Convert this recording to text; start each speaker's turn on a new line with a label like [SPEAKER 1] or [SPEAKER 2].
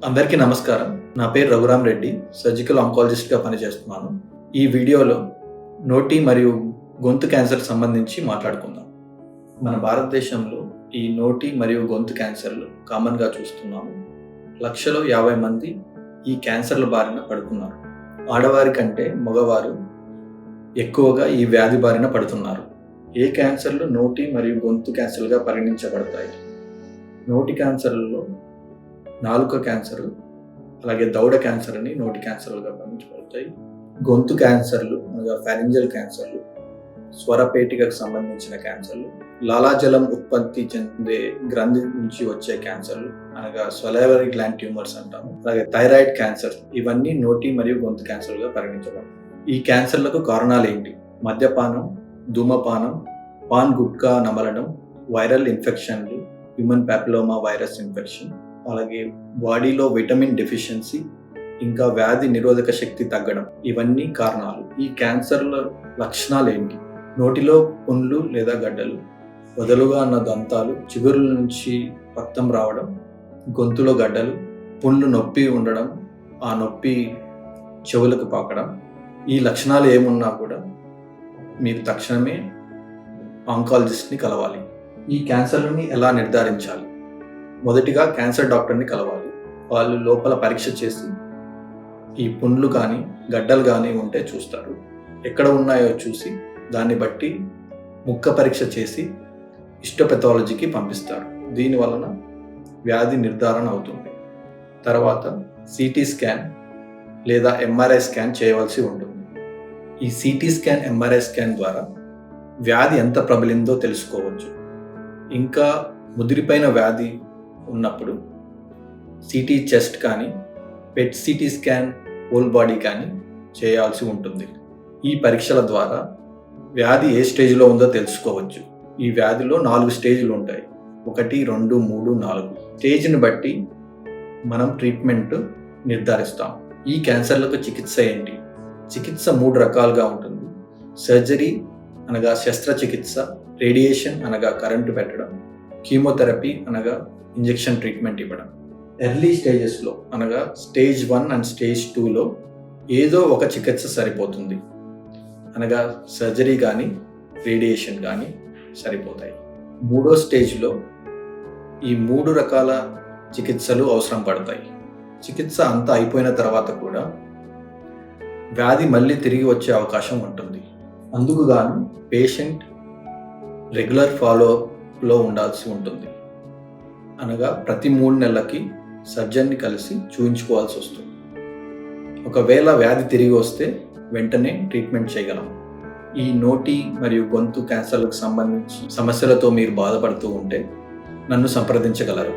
[SPEAKER 1] అందరికీ నమస్కారం. నా పేరు రఘురామ్ రెడ్డి. సర్జికల్ ఆంకాలజిస్ట్‌గా పనిచేస్తున్నాను. ఈ వీడియోలో నోటి మరియు గొంతు క్యాన్సర్‌కి సంబంధించి మాట్లాడుకుందాం. మన భారతదేశంలో ఈ నోటి మరియు గొంతు క్యాన్సర్‌లు కామన్‌గా చూస్తున్నాము. లక్షలో 50 మంది ఈ క్యాన్సర్ల బారిన పడుతున్నారు. ఆడవారి కంటే మగవారు ఎక్కువగా ఈ వ్యాధి బారిన పడుతున్నారు. ఏ క్యాన్సర్లు నోటి మరియు గొంతు క్యాన్సర్‌లుగా పరిగణించబడతాయి? నోటి క్యాన్సర్లలో నాలుక క్యాన్సర్, అలాగే దవడ క్యాన్సర్ అని నోటి క్యాన్సర్లుగా పరిగణించబడతాయి. గొంతు క్యాన్సర్లు అనగా ఫారింజల్ క్యాన్సర్లు, స్వరపేటికకు సంబంధించిన క్యాన్సర్లు, లాలాజలం ఉత్పత్తి చెందే గ్రంథి నుంచి వచ్చే క్యాన్సర్లు అనగా సలైవరీ గ్లాండ్ ట్యూమర్స్ అంటాము. అలాగే థైరాయిడ్ క్యాన్సర్, ఇవన్నీ నోటి మరియు గొంతు క్యాన్సర్లుగా పరిగణించబడతాయి. ఈ క్యాన్సర్లకు కారణాలు ఏంటి? మద్యపానం, ధూమపానం, పాన్ గుట్కా నమలడం, వైరల్ ఇన్ఫెక్షన్లు, హ్యూమన్ పాపిలోమా వైరస్ ఇన్ఫెక్షన్, అలాగే బాడీలో విటమిన్ డెఫిషియన్సీ, ఇంకా వ్యాధి నిరోధక శక్తి తగ్గడం, ఇవన్నీ కారణాలు. ఈ క్యాన్సర్ల లక్షణాలు ఏంటి? నోటిలో పుండ్లు లేదా గడ్డలు, వదులుగా ఉన్న దంతాలు, చిగురుల నుంచి రక్తం రావడం, గొంతులో గడ్డలు, పుండ్లు నొప్పి ఉండడం, ఆ నొప్పి చెవులకు పాకడం. ఈ లక్షణాలు ఏమున్నా కూడా మీరు తక్షణమే ఆంకాలజిస్ట్ని కలవాలి. ఈ క్యాన్సర్లని ఎలా నిర్ధారించాలి? మొదటిగా క్యాన్సర్ డాక్టర్ని కలవాలి. వాళ్ళు లోపల పరీక్ష చేసి ఈ పుండ్లు కానీ గడ్డలు కానీ ఉంటే చూస్తారు. ఎక్కడ ఉన్నాయో చూసి దాన్ని బట్టి ముక్క పరీక్ష చేసి హిస్టోపెథాలజీకి పంపిస్తారు. దీని వలన వ్యాధి నిర్ధారణ అవుతుంది. తర్వాత సిటీ స్కాన్ లేదా ఎంఆర్ఐ స్కాన్ చేయవలసి ఉంటుంది. ఈ సిటీ స్కాన్, ఎంఆర్ఐ స్కాన్ ద్వారా వ్యాధి ఎంత ప్రబలిందో తెలుసుకోవచ్చు. ఇంకా ముదిరిపోయిన వ్యాధి ఉన్నప్పుడు సిటీ చెస్ట్ కానీ, PET CT scan whole body కానీ చేయాల్సి ఉంటుంది. ఈ పరీక్షల ద్వారా వ్యాధి ఏ స్టేజ్లో ఉందో తెలుసుకోవచ్చు. ఈ వ్యాధిలో 4 స్టేజ్లు ఉంటాయి. 1, 2, 3, 4. స్టేజ్ని బట్టి మనం ట్రీట్మెంట్ నిర్ధారిస్తాం. ఈ క్యాన్సర్లకు చికిత్స ఏంటి? చికిత్స 3 రకాలుగా ఉంటుంది. సర్జరీ అనగా శస్త్రచికిత్స, రేడియేషన్ అనగా కరెంటు పెట్టడం, కీమోథెరపీ అనగా ఇంజెక్షన్ ట్రీట్మెంట్ ఇవ్వడం. ఎర్లీ స్టేజెస్లో అనగా స్టేజ్ 1 అండ్ స్టేజ్ 2లో ఏదో ఒక చికిత్స సరిపోతుంది. అనగా సర్జరీ కానీ రేడియేషన్ కానీ సరిపోతాయి. 3వ స్టేజ్లో ఈ 3 రకాల చికిత్సలు అవసరం పడతాయి. చికిత్స అంతా అయిపోయిన తర్వాత కూడా వ్యాధి మళ్ళీ తిరిగి వచ్చే అవకాశం ఉంటుంది. అందుకు గాను పేషెంట్ రెగ్యులర్ ఫాలోఅప్లో ఉండాల్సి ఉంటుంది. అనగా ప్రతి 3 నెలలకి సర్జన్ని కలిసి చూయించుకోవాల్సి వస్తుంది. ఒకవేళ వ్యాధి తిరిగి వస్తే వెంటనే ట్రీట్మెంట్ చేయగలం. ఈ నోటి మరియు గొంతు క్యాన్సర్లకు సంబంధించి సమస్యలతో మీరు బాధపడుతూ ఉంటే నన్ను సంప్రదించగలరు.